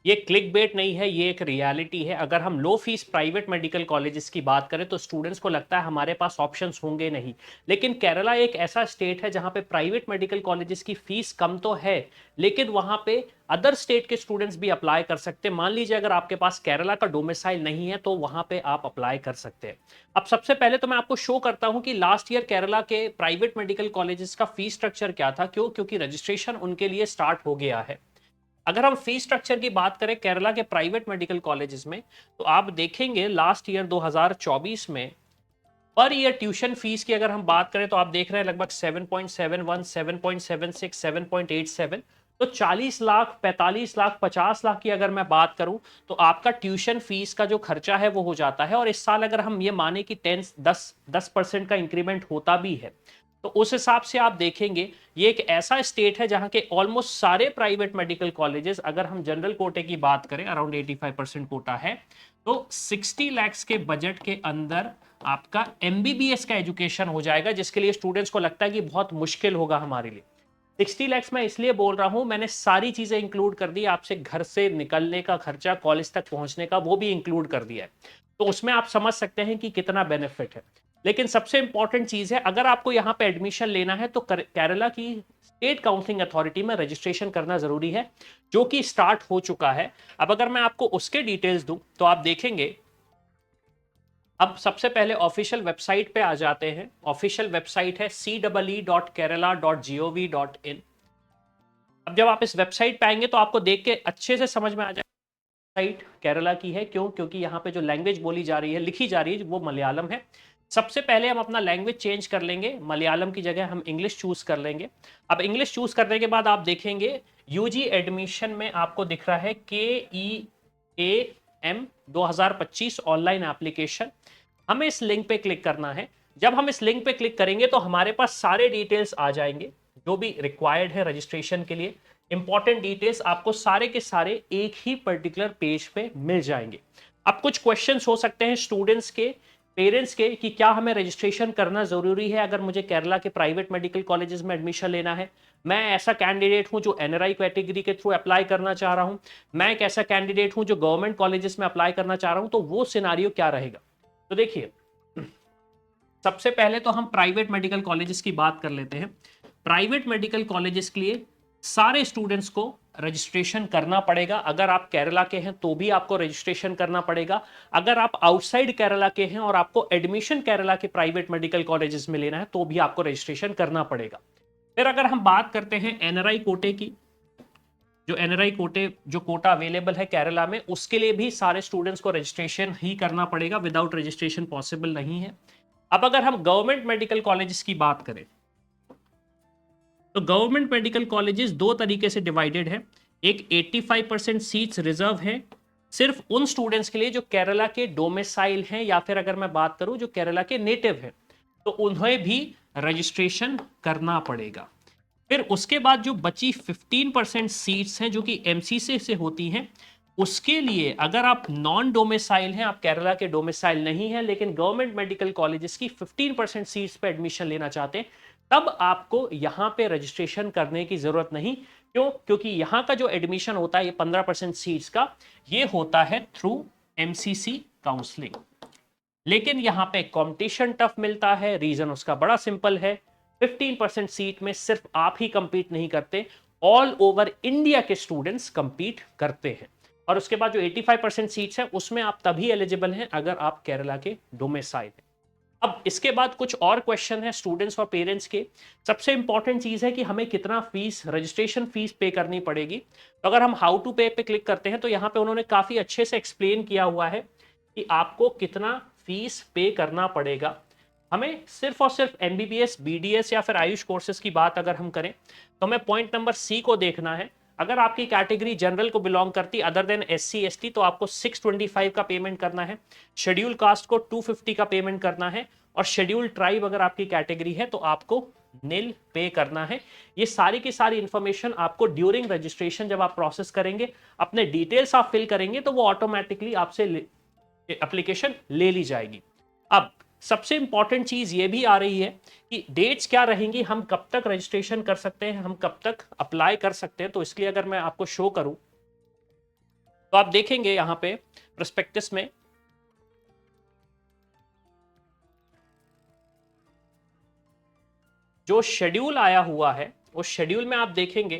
ये click bait नहीं है, ये एक रियलिटी है। अगर हम लो फीस प्राइवेट मेडिकल कॉलेजेस की बात करें तो स्टूडेंट्स को लगता है हमारे पास ऑप्शंस होंगे नहीं, लेकिन केरला एक ऐसा स्टेट है जहां पे प्राइवेट मेडिकल कॉलेजेस की फीस कम तो है, लेकिन वहां पे अदर स्टेट के स्टूडेंट्स भी अप्लाई कर सकते हैं। मान लीजिए अगर आपके पास केरला का डोमिसाइल नहीं है तो वहां पे आप अप्लाई कर सकते हैं। अब सबसे पहले तो मैं आपको शो करता हूं कि लास्ट ईयर केरला के प्राइवेट मेडिकल कॉलेजेस का फीस स्ट्रक्चर क्या था। क्यों? क्योंकि रजिस्ट्रेशन उनके लिए स्टार्ट हो गया है। अगर हम फीस स्ट्रक्चर की बात करें केरला के प्राइवेट मेडिकल कॉलेजेस में, तो आप देखेंगे लास्ट ईयर 2024 में पर ईयर ट्यूशन फीस की अगर हम बात करें तो आप देख रहे हैं लगभग 7.71, 7.76, 7.87। तो 40 लाख, 45 लाख, 50 लाख की अगर मैं बात करूं तो आपका ट्यूशन फीस का जो खर्चा है वो हो जाता है। और इस साल अगर हम ये माने कि 10% का इंक्रीमेंट होता भी है तो उस हिसाब से आप देखेंगे ये एक ऐसा स्टेट है जहां के ऑलमोस्ट सारे प्राइवेट मेडिकल कॉलेजेस, अगर हम जनरल कोटे की बात करें अराउंड 85% कोटा है, तो 60 लैक्स के बजट के अंदर आपका एमबीबीएस का एजुकेशन हो जाएगा, जिसके लिए स्टूडेंट्स को लगता है कि बहुत मुश्किल होगा हमारे लिए। 60 लैक्स मैं इसलिए बोल रहा हूं, मैंने सारी चीजें इंक्लूड कर दी, आपसे घर से निकलने का खर्चा, कॉलेज तक पहुंचने का, वो भी इंक्लूड कर दिया है। तो उसमें आप समझ सकते हैं कि कितना बेनिफिट है। लेकिन सबसे इंपॉर्टेंट चीज है, अगर आपको यहां पे एडमिशन लेना है तो केरला की स्टेट काउंसलिंग अथॉरिटी में रजिस्ट्रेशन करना जरूरी है, जो कि स्टार्ट हो चुका है। अब अगर मैं आपको उसके डिटेल्स दूं तो आप देखेंगे, अब सबसे पहले ऑफिशियल वेबसाइट पे आ जाते हैं। ऑफिशियल वेबसाइट है cee.kerala.gov.in। अब जब आप इस वेबसाइट पे आएंगे तो आपको देख के अच्छे से समझ में आ जाएगा वेबसाइट केरला की है। क्यों? क्योंकि यहाँ पे जो लैंग्वेज बोली जा रही है, लिखी जा रही है, वो मलयालम है। सबसे पहले हम अपना लैंग्वेज चेंज कर लेंगे, मलयालम की जगह हम इंग्लिश चूज कर लेंगे। अब इंग्लिश चूज करने के बाद आप देखेंगे यूजी एडमिशन में आपको दिख रहा है KEAM 2025 ऑनलाइन एप्लीकेशन। हमें इस लिंक पे क्लिक करना है। जब हम इस लिंक पे क्लिक करेंगे तो हमारे पास सारे डिटेल्स आ जाएंगे जो भी रिक्वायर्ड है रजिस्ट्रेशन के लिए। इंपॉर्टेंट डिटेल्स आपको सारे के सारे एक ही पर्टिकुलर पेज पे मिल जाएंगे। अब कुछ क्वेश्चंस हो सकते हैं स्टूडेंट्स के, पेरेंट्स के, कि क्या हमें रजिस्ट्रेशन करना जरूरी है अगर मुझे केरला के प्राइवेट मेडिकल कॉलेजेस में एडमिशन लेना है। मैं ऐसा कैंडिडेट हूं जो एनआरआई कैटेगरी के थ्रू अप्लाई करना चाह रहा हूं, मैं एक ऐसा कैंडिडेट हूं जो गवर्नमेंट कॉलेजेस में अप्लाई करना चाह रहा हूं, तो वो सिनारियो क्या रहेगा। तो देखिए, सबसे पहले तो हम प्राइवेट मेडिकल कॉलेजेस की बात कर लेते हैं। प्राइवेट मेडिकल कॉलेजेस के लिए सारे स्टूडेंट्स को रजिस्ट्रेशन करना पड़ेगा। अगर आप केरला के हैं तो भी आपको रजिस्ट्रेशन करना पड़ेगा। अगर आप आउटसाइड केरला के हैं और आपको एडमिशन केरला के प्राइवेट मेडिकल कॉलेजेस में लेना है तो भी आपको रजिस्ट्रेशन करना पड़ेगा। फिर अगर हम बात करते हैं एनआरआई कोटे की, जो एनआरआई कोटे जो कोटा अवेलेबल है केरला में, उसके लिए भी सारे स्टूडेंट्स को रजिस्ट्रेशन ही करना पड़ेगा, विदाउट रजिस्ट्रेशन पॉसिबल नहीं है। अब अगर हम गवर्नमेंट मेडिकल कॉलेजेस की बात करें तो गवर्नमेंट मेडिकल कॉलेजेस दो तरीके से डिवाइडेड है। एक 85% सीट्स रिजर्व है सिर्फ उन स्टूडेंट्स के लिए जो केरला के डोमिसाइल हैं, या फिर अगर मैं बात करूं जो केरला के नेटिव हैं, तो उन्हें भी रजिस्ट्रेशन करना पड़ेगा। फिर उसके बाद जो बची 15% सीट्स हैं जो कि एमसीसी से होती हैं, उसके लिए अगर आप नॉन डोमिसाइल हैं, आप केरला के डोमिसाइल नहीं है, लेकिन गवर्नमेंट मेडिकल कॉलेजेस की 15% सीट्स पे एडमिशन लेना चाहते हैं, तब आपको यहां पे रजिस्ट्रेशन करने की जरूरत नहीं। क्यों? क्योंकि यहां का जो एडमिशन होता है ये 15% सीट्स का, ये होता है थ्रू एमसीसी काउंसलिंग। लेकिन यहां पे कंपटीशन टफ मिलता है। रीजन उसका बड़ा सिंपल है, 15% सीट में सिर्फ आप ही कंपीट नहीं करते, ऑल ओवर इंडिया के स्टूडेंट्स कंपीट करते हैं। और उसके बाद जो 85% सीट्स हैं उसमें आप तभी एलिजिबल हैं अगर आप केरला के डोमिसाइल हैं। अब इसके बाद कुछ और क्वेश्चन है स्टूडेंट्स और पेरेंट्स के। सबसे इंपॉर्टेंट चीज है कि हमें कितना फीस, रजिस्ट्रेशन फीस पे करनी पड़ेगी। तो अगर हम हाउ टू पे पे क्लिक करते हैं तो यहाँ पे उन्होंने काफी अच्छे से एक्सप्लेन किया हुआ है कि आपको कितना फीस पे करना पड़ेगा। हमें सिर्फ और सिर्फ एमबीबीएस, बीडीएस या फिर आयुष कोर्सेज की बात अगर हम करें तो हमें पॉइंट नंबर सी को देखना है। अगर आपकी कैटेगरी जनरल को बिलोंग करती अदर देन एससी एसटी तो आपको 625 का पेमेंट करना है, शेड्यूल कास्ट को 250 का पेमेंट करना है, और शेड्यूल ट्राइब अगर आपकी कैटेगरी है तो आपको नील पे करना है। ये सारी की सारी इंफॉर्मेशन आपको ड्यूरिंग रजिस्ट्रेशन जब आप प्रोसेस करेंगे, अपने डिटेल्स आप फिल करेंगे तो वो ऑटोमेटिकली आपसे एप्लीकेशन ले ली जाएगी। अब सबसे इंपॉर्टेंट चीज ये भी आ रही है कि डेट्स क्या रहेंगी, हम कब तक रजिस्ट्रेशन कर सकते हैं, हम कब तक अप्लाई कर सकते हैं। तो इसलिए अगर मैं आपको शो करूं तो आप देखेंगे यहां पे प्रोस्पेक्टस में जो शेड्यूल आया हुआ है, उस शेड्यूल में आप देखेंगे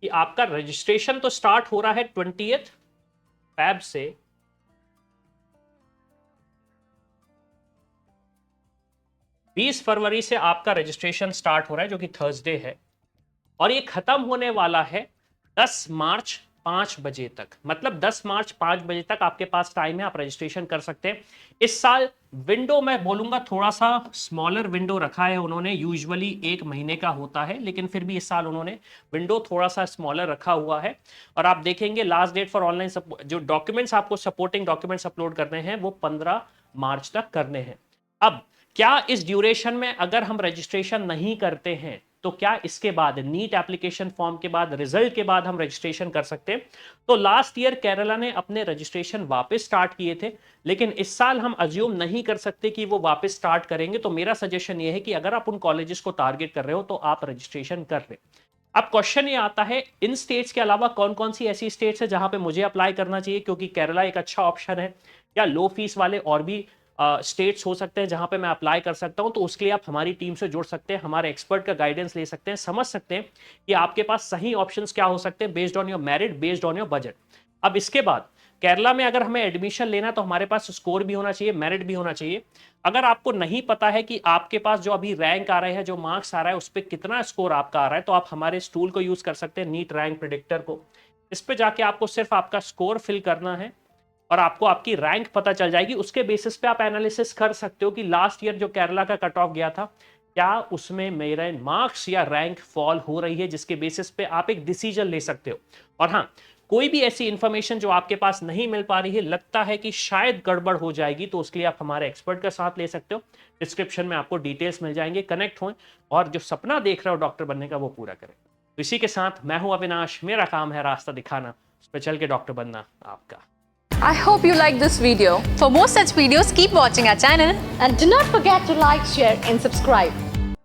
कि आपका रजिस्ट्रेशन तो स्टार्ट हो रहा है 20th Feb से, 20 फरवरी से आपका रजिस्ट्रेशन स्टार्ट हो रहा है जो कि थर्सडे है, और ये खत्म होने वाला है 10 मार्च 5 बजे तक। मतलब 10 मार्च 5 बजे तक आपके पास टाइम है, आप रजिस्ट्रेशन कर सकते हैं। इस साल विंडो मैं बोलूंगा थोड़ा सा स्मॉलर विंडो रखा है उन्होंने, यूजुअली 1 महीने का होता है, लेकिन फिर भी इस साल उन्होंने विंडो थोड़ा सा स्मॉलर रखा हुआ है। और आप देखेंगे लास्ट डेट फॉर ऑनलाइन जो डॉक्यूमेंट्स आपको सपोर्टिंग डॉक्यूमेंट्स अपलोड करने हैं वो 15 मार्च तक करने हैं। अब क्या इस ड्यूरेशन में अगर हम रजिस्ट्रेशन नहीं करते हैं तो क्या इसके बाद नीट एप्लीकेशन फॉर्म के बाद, रिजल्ट के बाद हम रजिस्ट्रेशन कर सकते हैं? तो लास्ट ईयर केरला ने अपने रजिस्ट्रेशन वापस स्टार्ट किए थे, लेकिन इस साल हम अज्यूम नहीं कर सकते कि वो वापस स्टार्ट करेंगे। तो मेरा सजेशन ये है कि अगर आप उन कॉलेजेस को टारगेट कर रहे हो तो आप रजिस्ट्रेशन कर रहे। अब क्वेश्चन ये आता है, इन स्टेट्स के अलावा कौन कौन सी ऐसी स्टेट्स है जहां पे मुझे अप्लाई करना चाहिए, क्योंकि केरला एक अच्छा ऑप्शन है। या लो फीस वाले और भी स्टेट्स हो सकते हैं जहां पे मैं अप्लाई कर सकता हूं? तो उसके लिए आप हमारी टीम से जुड़ सकते हैं, हमारे एक्सपर्ट का गाइडेंस ले सकते हैं, समझ सकते हैं कि आपके पास सही ऑप्शंस क्या हो सकते हैं based on your merit, based on your budget. अब इसके बाद केरला में अगर हमें एडमिशन लेना तो हमारे पास स्कोर भी होना चाहिए, मेरिट भी होना चाहिए। अगर आपको नहीं पता है कि आपके पास जो अभी रैंक आ रहे हैं, जो मार्क्स आ रहा है, उस पर कितना स्कोर आपका आ रहा है, तो आप हमारे इस टूल को यूज कर सकते हैं, नीट रैंक प्रेडिक्टर को। इस पे जाके आपको सिर्फ आपका स्कोर फिल करना है और आपको आपकी रैंक पता चल जाएगी। उसके बेसिस पे आप एनालिसिस कर सकते हो कि लास्ट ईयर जो केरला का कट ऑफ गया था, क्या उसमें मेरे मार्क्स या रैंक फॉल हो रही है, जिसके बेसिस पे आप एक डिसीजन ले सकते हो। और हाँ, कोई भी ऐसी इंफॉर्मेशन जो आपके पास नहीं मिल पा रही है, लगता है कि शायद गड़बड़ हो जाएगी, तो उसके लिए आप हमारे एक्सपर्ट का साथ ले सकते हो। डिस्क्रिप्शन में आपको डिटेल्स मिल जाएंगे, कनेक्ट हों और जो सपना देख रहे हो डॉक्टर बनने का वो पूरा करें। तो इसी के साथ मैं हूं अविनाश, मेरा काम है रास्ता दिखाना, उस पर चल के डॉक्टर बनना आपका। I hope you like this video. For more such videos, keep watching our channel And do not forget to like, share and subscribe.